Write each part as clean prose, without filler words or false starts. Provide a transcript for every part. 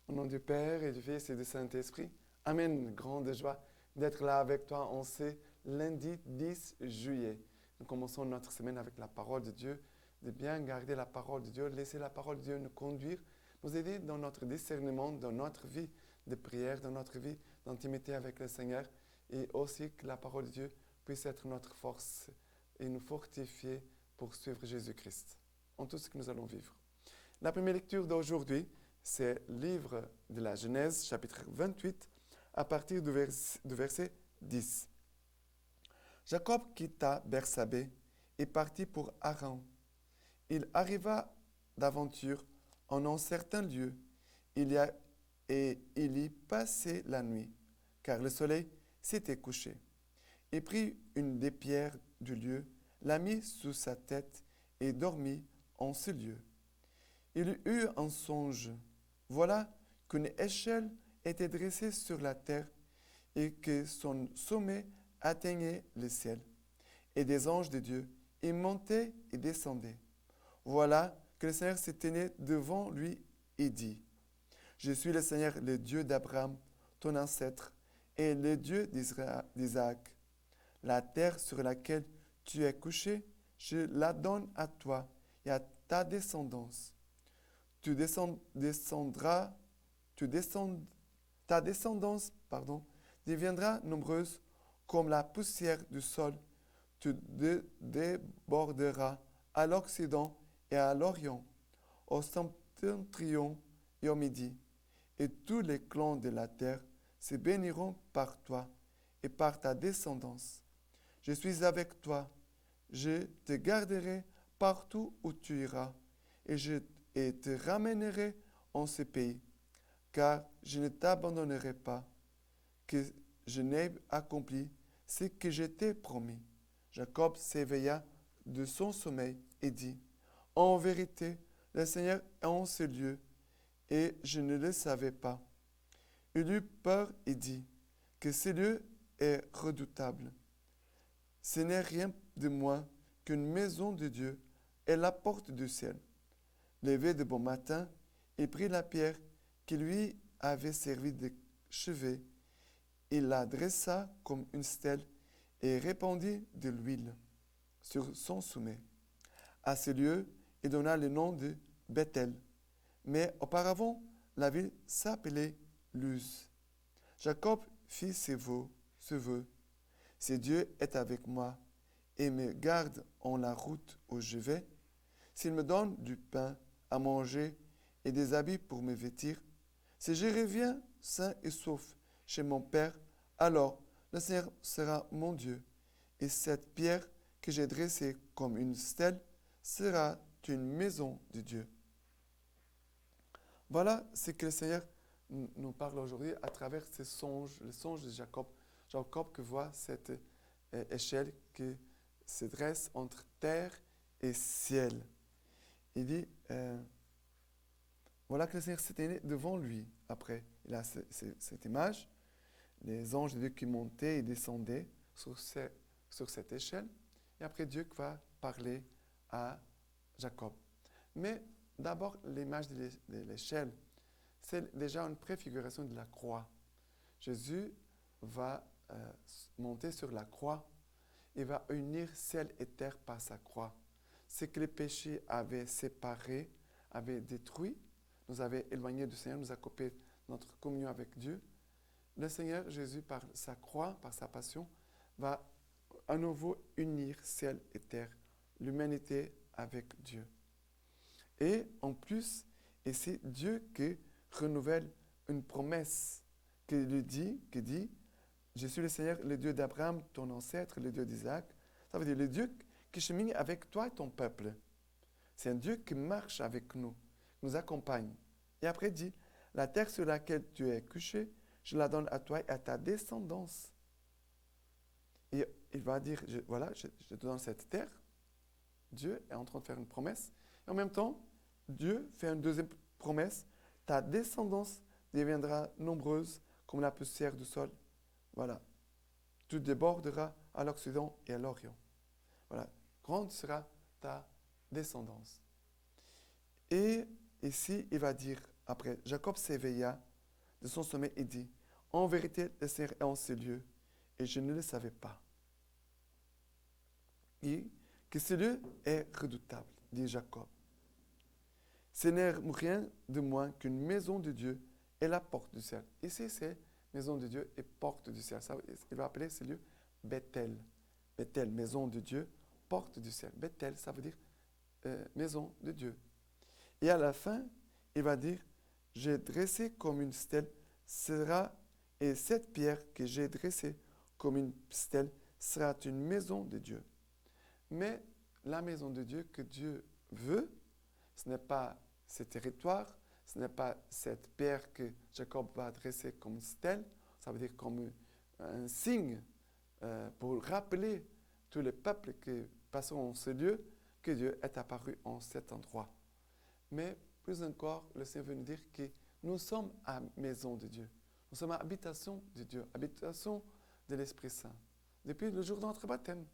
Au nom du Père et du Fils et du Saint-Esprit. Amen. Grande joie d'être là avec toi en ce lundi 10 juillet. Nous commençons notre semaine avec la parole de Dieu, de bien garder la parole de Dieu, laisser la parole de Dieu nous conduire, nous aider dans notre discernement, dans notre vie de prière, dans notre vie d'intimité avec le Seigneur, et aussi que la parole de Dieu puisse être notre force et nous fortifier pour suivre Jésus-Christ en tout ce que nous allons vivre. La première lecture d'aujourd'hui, c'est le livre de la Genèse, chapitre 28, à partir du verset 10. Jacob quitta Bersabée et partit pour Haran. Il arriva d'aventure en un certain lieu et il y passait la nuit, car le soleil s'était couché. Il prit une des pierres du lieu, la mit sous sa tête et dormit en ce lieu. Il eut un songe. Voilà qu'une échelle était dressée sur la terre et que son sommet atteignait le ciel. Et des anges de Dieu y montaient et descendaient. Voilà que le Seigneur se tenait devant lui et dit, « Je suis le Seigneur, le Dieu d'Abraham, ton ancêtre, et le Dieu d'Isaac. La terre sur laquelle tu es couché, je la donne à toi et à ta descendance. Ta descendance deviendra nombreuse comme la poussière du sol. Tu déborderas à l'Occident et à l'Orient, au septentrion et au Midi. Et tous les clans de la terre se béniront par toi et par ta descendance. Je suis avec toi, je te garderai partout où tu iras, et te ramènerai en ce pays, car je ne t'abandonnerai pas, que je n'ai accompli ce que je t'ai promis. » Jacob s'éveilla de son sommeil et dit, « En vérité, le Seigneur est en ce lieu, et je ne le savais pas. » Il eut peur et dit, « Que ce lieu est redoutable. Ce n'est rien de moins qu'une maison de Dieu et la porte du ciel. » Levé de bon matin, il prit la pierre qui lui avait servi de chevet, il la dressa comme une stèle et répandit de l'huile sur son sommet. À ce lieu, il donna le nom de Bethel, mais auparavant, la ville s'appelait Luz. Jacob fit ce vœu. Si Dieu est avec moi et me garde en la route où je vais, s'il me donne du pain à manger et des habits pour me vêtir, si je reviens sain et sauf chez mon Père, alors le Seigneur sera mon Dieu, et cette pierre que j'ai dressée comme une stèle sera une maison de Dieu. Voilà ce que le Seigneur nous parle aujourd'hui à travers ce songe, le songe de Jacob. Jacob qui voit cette échelle qui se dresse entre terre et ciel. Il dit, voilà que le Seigneur s'est tenu devant lui. Après, il a cette image, les anges de Dieu qui montaient et descendaient sur cette échelle. Et après, Dieu va parler à Jacob. Mais d'abord, l'image de l'échelle, c'est déjà une préfiguration de la croix. Jésus va monter sur la croix et va unir ciel et terre par sa croix. Ce que les péchés avaient séparé, avaient détruit, nous avait éloignés du Seigneur, nous a coupé notre communion avec Dieu. Le Seigneur Jésus, par sa croix, par sa passion, va à nouveau unir ciel et terre, l'humanité avec Dieu. Et en plus, et c'est Dieu qui renouvelle une promesse qui dit, « Je suis le Seigneur, le Dieu d'Abraham, ton ancêtre, le Dieu d'Isaac. » Ça veut dire le Dieu qui chemine avec toi et ton peuple. C'est un Dieu qui marche avec nous, nous accompagne. Et après, il dit, « La terre sur laquelle tu es couché, je la donne à toi et à ta descendance. » Et il va dire, voilà, je te donne cette terre. Dieu est en train de faire une promesse. Et en même temps, Dieu fait une deuxième promesse. Ta descendance deviendra nombreuse comme la poussière du sol. Voilà. Tu déborderas à l'Occident et à l'Orient. Voilà. Grande sera ta descendance. Et ici, il va dire après, Jacob s'éveilla de son sommeil et dit, en vérité, le Seigneur est en ces lieux, et je ne le savais pas. Et que ce lieu est redoutable, dit Jacob. Ce n'est rien de moins qu'une maison de Dieu et la porte du ciel. Ici, c'est maison de Dieu et porte du ciel. Ça, il va appeler ce lieu Bethel. Bethel, maison de Dieu, porte du ciel. Bethel, ça veut dire maison de Dieu. Et à la fin, il va dire, j'ai dressé comme une stèle sera, et cette pierre que j'ai dressée comme une stèle sera une maison de Dieu. Mais la maison de Dieu que Dieu veut, ce n'est pas ce territoire, ce n'est pas cette pierre que Jacob va dresser comme une stèle, ça veut dire comme un signe pour rappeler tous les peuples qui passeront en ce lieu que Dieu est apparu en cet endroit. Mais plus encore, le Seigneur veut nous dire que nous sommes à maison de Dieu. Nous sommes à habitation de Dieu, habitation de l'Esprit Saint. Depuis le jour de notre baptême,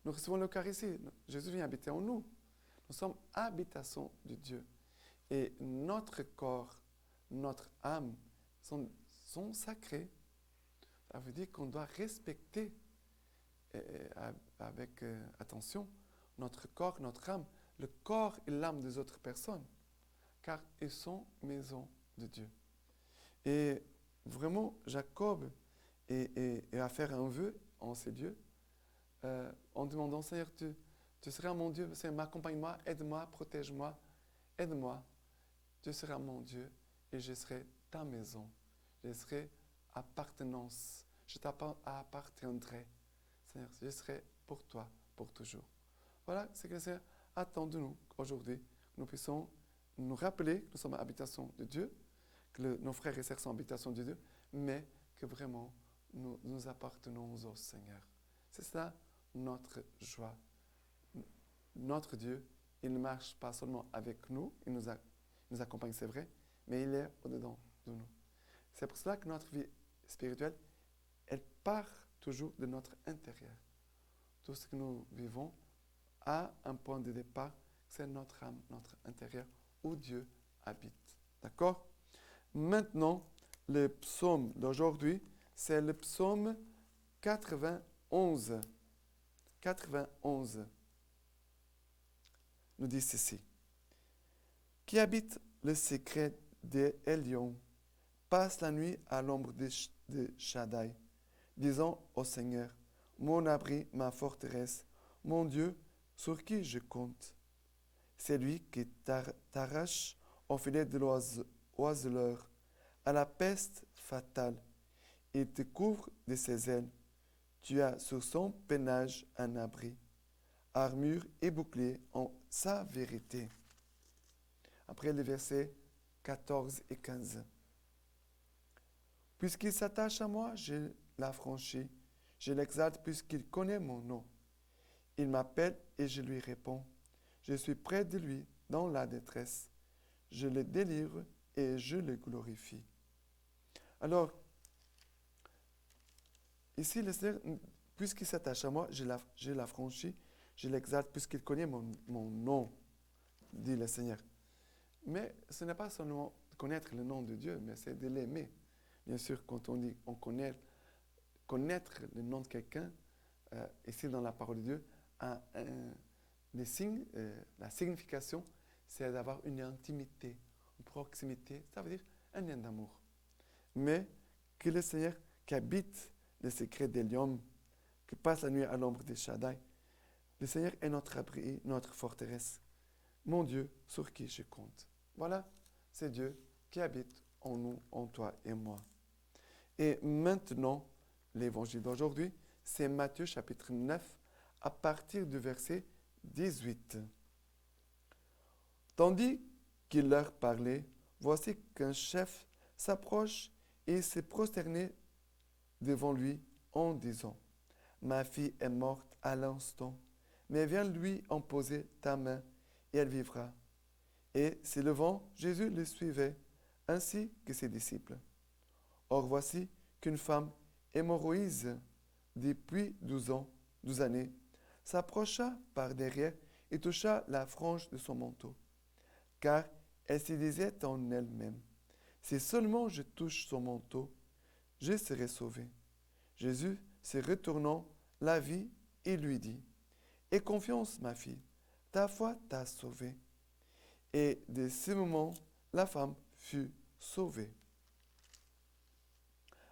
nous recevons l'Eucharistie. Jésus vient habiter en nous. Nous sommes habitation de Dieu. Et notre corps, notre âme sont sacrés. Ça veut dire qu'on doit respecter avec attention notre corps, notre âme, le corps et l'âme des autres personnes, car ils sont maison de Dieu. Et vraiment, Jacob a fait un vœu en ces lieux, en demandant, Seigneur, tu seras mon Dieu, Seigneur, m'accompagne-moi, aide-moi, protège-moi, aide-moi. Tu seras mon Dieu et je serai ta maison. Je serai appartenance. Je t'appartiendrai. Seigneur, je serai pour toi, pour toujours. Voilà ce que le Seigneur attend de nous aujourd'hui. Nous puissions nous rappeler que nous sommes à l'habitation de Dieu, que nos frères et sœurs sont à l'habitation de Dieu, mais que vraiment nous appartenons au Seigneur. C'est ça notre joie. Notre Dieu, il ne marche pas seulement avec nous, il nous accompagne, c'est vrai, mais il est au-dedans de nous. C'est pour cela que notre vie spirituelle, elle part toujours de notre intérieur. Tout ce que nous vivons a un point de départ, c'est notre âme, notre intérieur, où Dieu habite. D'accord? Maintenant, le psaume d'aujourd'hui, c'est le psaume 91. 91 nous dit ceci. Qui habite le secret des Elion, passe la nuit à l'ombre de Shaddai, disant au Seigneur, mon abri, ma forteresse, mon Dieu, sur qui je compte. C'est lui qui t'arrache au filet de l'oiseleur, à la peste fatale. Il te couvre de ses ailes. Tu as sur son peinage un abri, armure et bouclier en sa vérité. Après les versets 14 et 15. Puisqu'il s'attache à moi, je l'affranchis. Je l'exalte puisqu'il connaît mon nom. Il m'appelle et je lui réponds. Je suis près de lui dans la détresse. Je le délivre et je le glorifie. Alors, ici, le Seigneur, puisqu'il s'attache à moi, je l'affranchis, je l'exalte puisqu'il connaît mon nom, dit le Seigneur. Mais ce n'est pas seulement de connaître le nom de Dieu, mais c'est de l'aimer. Bien sûr, quand on dit connaître le nom de quelqu'un, ici dans la parole de Dieu, les signes, la signification, c'est d'avoir une intimité, une proximité, ça veut dire un lien d'amour. Mais que le Seigneur qui habite le secret des lions, qui passe la nuit à l'ombre des Shaddai, le Seigneur est notre abri, notre forteresse, mon Dieu sur qui je compte. Voilà, c'est Dieu qui habite en nous, en toi et moi. Et maintenant, l'évangile d'aujourd'hui, c'est Matthieu chapitre 9, à partir du verset 18. Tandis qu'il leur parlait, voici qu'un chef s'approche et s'est prosterné devant lui en disant, « Ma fille est morte à l'instant, mais viens lui en poser ta main et elle vivra. » Et s'élevant, Jésus le suivait, ainsi que ses disciples. Or voici qu'une femme hémorroïde depuis 12 années, s'approcha par derrière et toucha la frange de son manteau, car elle se disait en elle-même, Si seulement je touche son manteau, je serai sauvé. Jésus, se retournant, la vit et lui dit, « Aie confiance, ma fille, ta foi t'a sauvée. » Et de ce moment, la femme fut sauvée.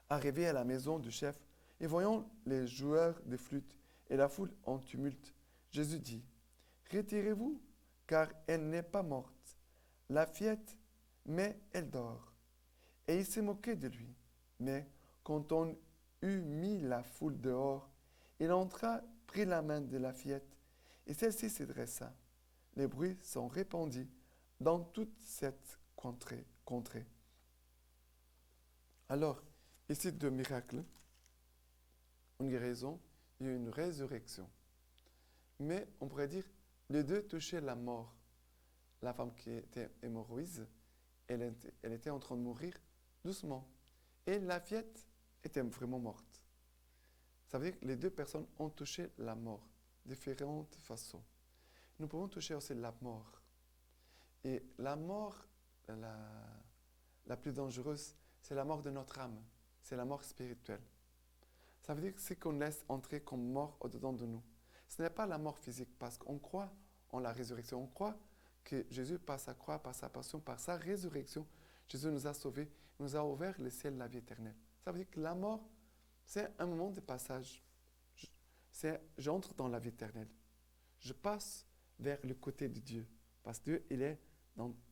Arrivé à la maison du chef, et voyant les joueurs de flûte et la foule en tumulte, Jésus dit, « Retirez-vous, car elle n'est pas morte. La fillette, mais elle dort. » Et il se moquait de lui. Mais quand on eut mis la foule dehors, il entra, prit la main de la fillette, et celle-ci se dressa. Les bruits sont répandus dans toute cette contrée. Alors, ici, deux miracles, une guérison et une résurrection. Mais on pourrait dire, les deux touchaient la mort. La femme qui était hémorroïde, elle était en train de mourir doucement. Et la fillette était vraiment morte. Ça veut dire que les deux personnes ont touché la mort de différentes façons. Nous pouvons toucher aussi la mort. Et la mort, la plus dangereuse, c'est la mort de notre âme. C'est la mort spirituelle. Ça veut dire que c'est qu'on laisse entrer comme mort au-dedans de nous. Ce n'est pas la mort physique, parce qu'on croit en la résurrection. On croit que Jésus, par sa croix, par sa passion, par sa résurrection, Jésus nous a sauvés, nous a ouvert le ciel, la vie éternelle. Ça veut dire que la mort, c'est un moment de passage. J'entre dans la vie éternelle. Je passe vers le côté de Dieu, parce que Dieu, il est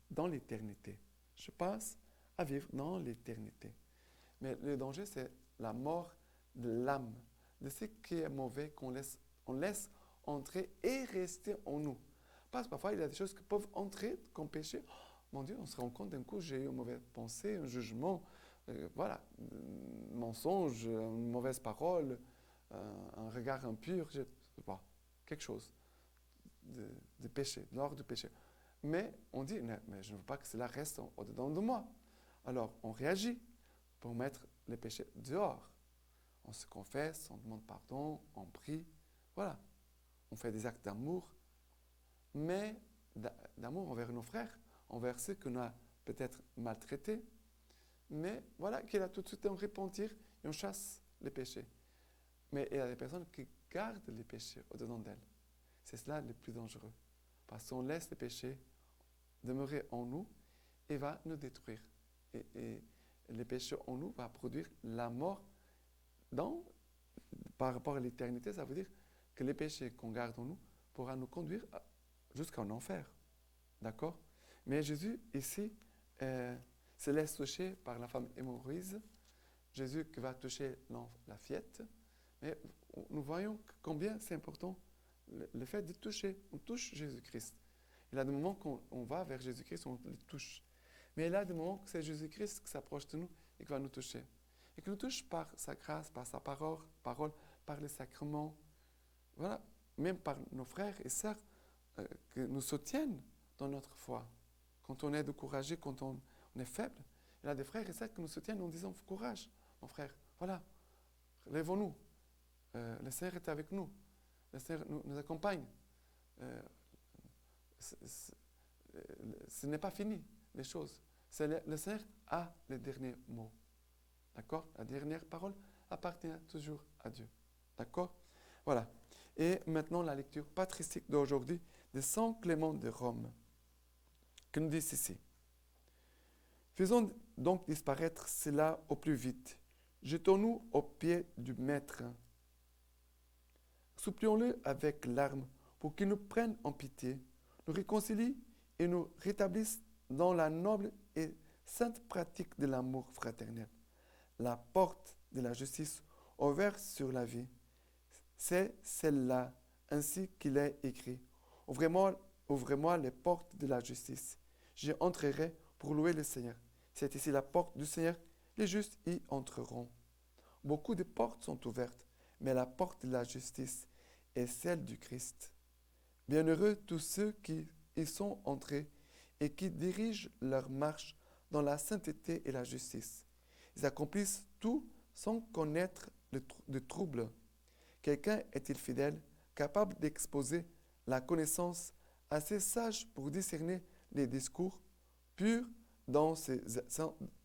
dans l'éternité. Je passe à vivre dans l'éternité. Mais le danger, c'est la mort de l'âme, de ce qui est mauvais qu'on laisse entrer et rester en nous. Parce que parfois, il y a des choses qui peuvent entrer comme péché. Oh, mon Dieu, on se rend compte d'un coup, j'ai eu une mauvaise pensée, un jugement, un mensonge, une mauvaise parole, un regard impur, je sais pas, quelque chose de péché, de l'ordre du péché. Mais on dit, mais je ne veux pas que cela reste au-dedans de moi. Alors, on réagit pour mettre les péchés dehors. On se confesse, on demande pardon, on prie, voilà. On fait des actes d'amour, mais d'amour envers nos frères, envers ceux qu'on a peut-être maltraités, mais voilà, qu'il a tout de suite un repentir et on chasse les péchés. Mais il y a des personnes qui gardent les péchés au-dedans d'elles. C'est cela le plus dangereux. Parce qu'on laisse les péchés demeurer en nous et va nous détruire. Et les péchés en nous va produire la mort par rapport à l'éternité. Ça veut dire que les péchés qu'on garde en nous pourra nous conduire jusqu'en enfer. D'accord? Mais Jésus, ici, se laisse toucher par la femme hémorroïde. Jésus qui va toucher la fillette. Mais nous voyons combien c'est important le fait de toucher. On touche Jésus-Christ. Il y a des moments qu'on va vers Jésus-Christ, on le touche. Mais il y a des moments que c'est Jésus-Christ qui s'approche de nous et qui va nous toucher. Et qui nous touche par sa grâce, par sa parole, par les sacrements. Voilà, même par nos frères et sœurs qui nous soutiennent dans notre foi. Quand on est découragé, quand on est faible, il y a des frères et sœurs qui nous soutiennent en disant, courage, mon frère, voilà, lèvons-nous. Le Seigneur est avec nous. Le Seigneur nous accompagne. Ce n'est pas fini, les choses. Le Seigneur a le dernier mot. D'accord? La dernière parole appartient toujours à Dieu. D'accord? Voilà. Et maintenant, la lecture patristique d'aujourd'hui de Saint Clément de Rome, qui nous dit ceci. Faisons donc disparaître cela au plus vite. Jetons-nous aux pieds du Maître. Supplions-le avec larmes pour qu'il nous prenne en pitié, nous réconcilie et nous rétablisse dans la noble et sainte pratique de l'amour fraternel. La porte de la justice ouverte sur la vie, c'est celle-là, ainsi qu'il est écrit. Ouvrez-moi les portes de la justice. J'y entrerai pour louer le Seigneur. C'est ici la porte du Seigneur, les justes y entreront. Beaucoup de portes sont ouvertes, mais la porte de la justice est celle du Christ. Bienheureux tous ceux qui y sont entrés et qui dirigent leur marche dans la sainteté et la justice. Ils accomplissent tout sans connaître de trouble. Quelqu'un est-il fidèle, capable d'exposer la connaissance assez sage pour discerner les discours, pur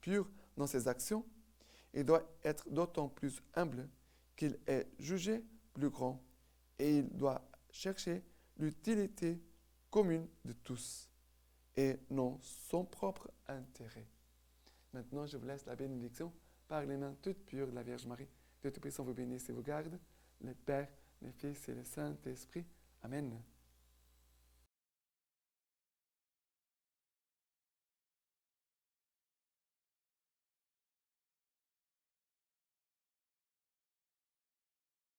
pur dans ses actions, il doit être d'autant plus humble qu'il est jugé plus grand et il doit chercher l'utilité commune de tous et non son propre intérêt. Maintenant, je vous laisse la bénédiction par les mains toutes pures de la Vierge Marie. Dieu Tout-Puissant vous bénisse et vous garde, le Père, le Fils et le Saint-Esprit. Amen.